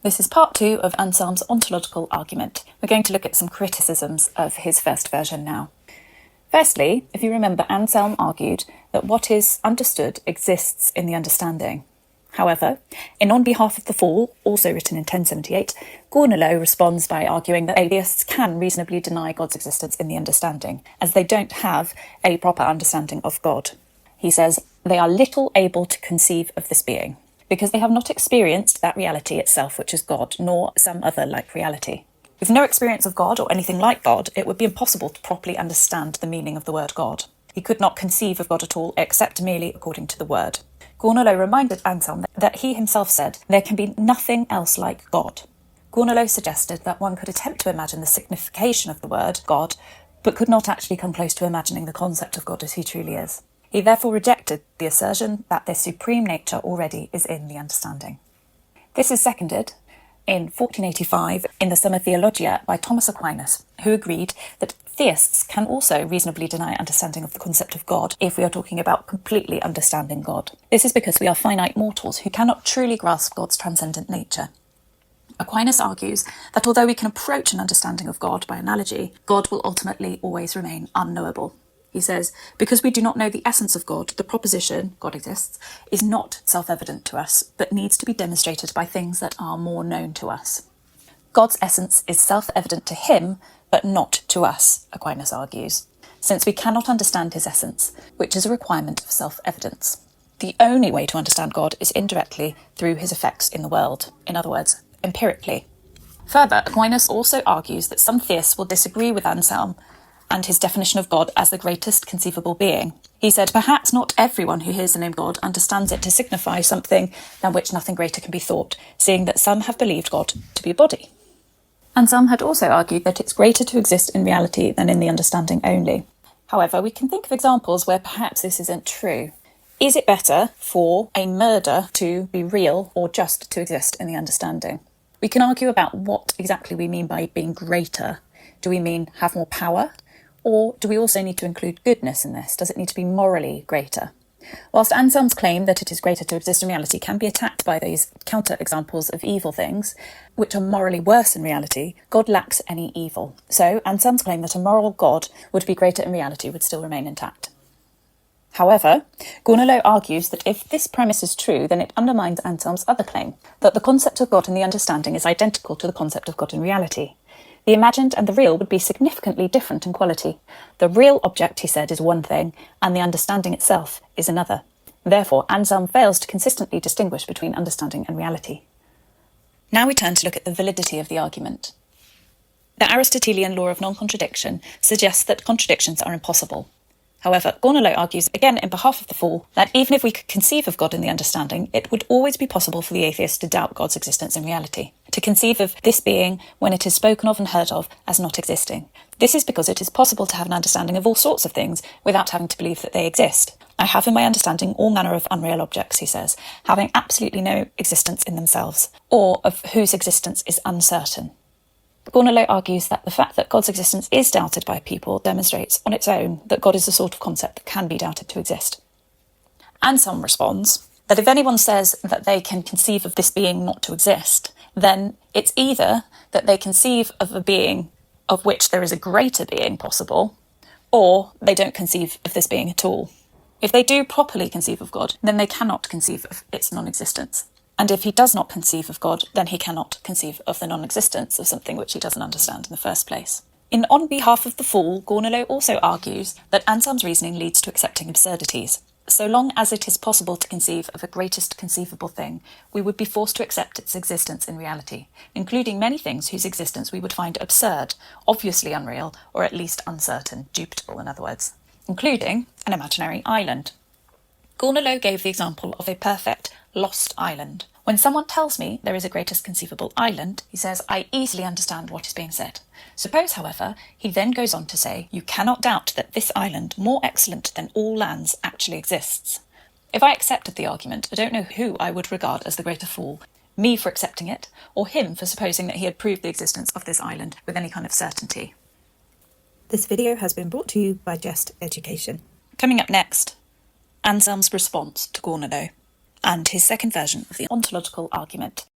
This is part 2 of Anselm's ontological argument. We're going to look at some criticisms of his first version now. Firstly, if you remember, Anselm argued that what is understood exists in the understanding. However, in On Behalf of the Fool, also written in 1078, Gaunilo responds by arguing that atheists can reasonably deny God's existence in the understanding, as they don't have a proper understanding of God. He says, they are little able to conceive of this being, because they have not experienced that reality itself, which is God, nor some other like reality. With no experience of God or anything like God, it would be impossible to properly understand the meaning of the word God. He could not conceive of God at all, except merely according to the word. Gaunilo reminded Anselm that he himself said, there can be nothing else like God. Gaunilo suggested that one could attempt to imagine the signification of the word God, but could not actually come close to imagining the concept of God as he truly is. He therefore rejected the assertion that this supreme nature already is in the understanding. This is seconded in 1485 in the Summa Theologia by Thomas Aquinas, who agreed that theists can also reasonably deny understanding of the concept of God if we are talking about completely understanding God. This is because we are finite mortals who cannot truly grasp God's transcendent nature. Aquinas argues that although we can approach an understanding of God by analogy, God will ultimately always remain unknowable. He says, because we do not know the essence of God, the proposition, God exists, is not self-evident to us, but needs to be demonstrated by things that are more known to us. God's essence is self-evident to him, but not to us, Aquinas argues, since we cannot understand his essence, which is a requirement of self-evidence. The only way to understand God is indirectly through his effects in the world, in other words, empirically. Further, Aquinas also argues that some theists will disagree with Anselm and his definition of God as the greatest conceivable being. He said, perhaps not everyone who hears the name God understands it to signify something than which nothing greater can be thought, seeing that some have believed God to be a body. Anselm had also argued that it's greater to exist in reality than in the understanding only. However, we can think of examples where perhaps this isn't true. Is it better for a murder to be real or just to exist in the understanding? We can argue about what exactly we mean by being greater. Do we mean have more power? Or do we also need to include goodness in this? Does it need to be morally greater? Whilst Anselm's claim that it is greater to exist in reality can be attacked by these counter-examples of evil things, which are morally worse in reality, God lacks any evil. So Anselm's claim that a moral God would be greater in reality would still remain intact. However, Gaunilo argues that if this premise is true, then it undermines Anselm's other claim, that the concept of God in the understanding is identical to the concept of God in reality. The imagined and the real would be significantly different in quality. The real object, he said, is one thing, and the understanding itself is another. Therefore, Anselm fails to consistently distinguish between understanding and reality. Now we turn to look at the validity of the argument. The Aristotelian law of non-contradiction suggests that contradictions are impossible. However, Gaunilo argues, again in behalf of the fool, that even if we could conceive of God in the understanding, it would always be possible for the atheist to doubt God's existence in reality, to conceive of this being when it is spoken of and heard of as not existing. This is because it is possible to have an understanding of all sorts of things without having to believe that they exist. I have in my understanding all manner of unreal objects, he says, having absolutely no existence in themselves, or of whose existence is uncertain. Gaunilo argues that the fact that God's existence is doubted by people demonstrates on its own that God is the sort of concept that can be doubted to exist. Anselm responds that if anyone says that they can conceive of this being not to exist, then it's either that they conceive of a being of which there is a greater being possible, or they don't conceive of this being at all. If they do properly conceive of God, then they cannot conceive of its non-existence. And if he does not conceive of God, then he cannot conceive of the non-existence of something which he doesn't understand in the first place. In On Behalf of the Fool, Gaunilo also argues that Anselm's reasoning leads to accepting absurdities. So long as it is possible to conceive of a greatest conceivable thing, we would be forced to accept its existence in reality, including many things whose existence we would find absurd, obviously unreal, or at least uncertain, dubitable in other words, including an imaginary island. Gaunilo gave the example of a perfect, lost island. When someone tells me there is a greatest conceivable island, he says, I easily understand what is being said. Suppose, however, he then goes on to say, you cannot doubt that this island, more excellent than all lands, actually exists. If I accepted the argument, I don't know who I would regard as the greater fool, me for accepting it, or him for supposing that he had proved the existence of this island with any kind of certainty. This video has been brought to you by Jest Education. Coming up next, Anselm's response to Gaunilo and his second version of the ontological argument.